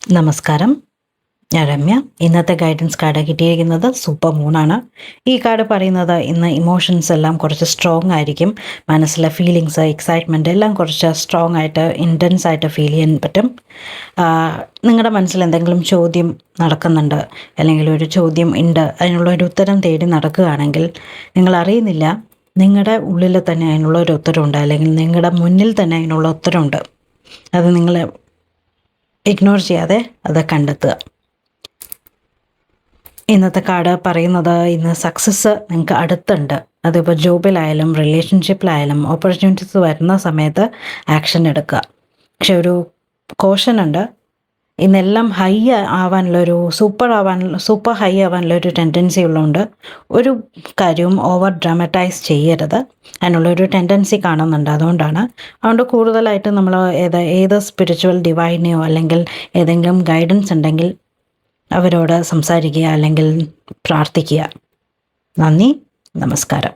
നമസ്കാരം, ഞാൻ രമ്യ. ഇന്നത്തെ ഗൈഡൻസ് കാർഡ് കിട്ടിയിരിക്കുന്നത് സൂപ്പർ മൂണാണ്. ഈ കാർഡ് പറയുന്നത് ഇന്ന് ഇമോഷൻസ് എല്ലാം കുറച്ച് സ്ട്രോങ് ആയിരിക്കും. മനസ്സിലെ ഫീലിങ്സ്, എക്സൈറ്റ്മെൻറ്റ് എല്ലാം കുറച്ച് സ്ട്രോങ് ആയിട്ട്, ഇൻറ്റൻസ് ആയിട്ട് ഫീൽ ചെയ്യാൻ പറ്റും. നിങ്ങളുടെ മനസ്സിൽ എന്തെങ്കിലും ചോദ്യം നടക്കുന്നുണ്ട്, അല്ലെങ്കിൽ ഒരു ചോദ്യം ഉണ്ട്, അതിനുള്ള ഒരു ഉത്തരം തേടി നടക്കുകയാണെങ്കിൽ നിങ്ങൾ അറിയുന്നില്ല, നിങ്ങളുടെ ഉള്ളിൽ തന്നെ അതിനുള്ള ഒരു ഉത്തരമുണ്ട്, അല്ലെങ്കിൽ നിങ്ങളുടെ മുന്നിൽ തന്നെ അതിനുള്ള ഉത്തരമുണ്ട്. അത് നിങ്ങൾ ഇഗ്നോർ ചെയ്യാതെ അത് കണ്ടെത്തുക. ഇന്നത്തെ കാർഡ് പറയുന്നത് ഇന്ന് സക്സസ് നിങ്ങൾക്ക് അടുത്തുണ്ട്. അതിപ്പോൾ ജോബിലായാലും റിലേഷൻഷിപ്പിലായാലും ഓപ്പർച്യൂണിറ്റീസ് വരുന്ന സമയത്ത് ആക്ഷൻ എടുക്കുക. പക്ഷെ ഒരു കോഷൻ ഉണ്ട്, ഇന്നെല്ലാം ഹൈ ആവാനുള്ളൊരു സൂപ്പർ ഹൈ ആവാനുള്ളൊരു ടെൻഡൻസി ഉള്ളതുകൊണ്ട് ഒരു കാര്യവും ഓവർ ഡ്രാമറ്റൈസ് ചെയ്യരുത്. അതിനുള്ളൊരു ടെൻഡൻസി കാണുന്നുണ്ട്. അതുകൊണ്ട് കൂടുതലായിട്ട് നമ്മൾ ഏത് സ്പിരിച്വൽ ഡിവൈനെയോ അല്ലെങ്കിൽ ഏതെങ്കിലും ഗൈഡൻസ് ഉണ്ടെങ്കിൽ അവരോട് സംസാരിക്കുക അല്ലെങ്കിൽ പ്രാർത്ഥിക്കുക. നന്ദി, നമസ്കാരം.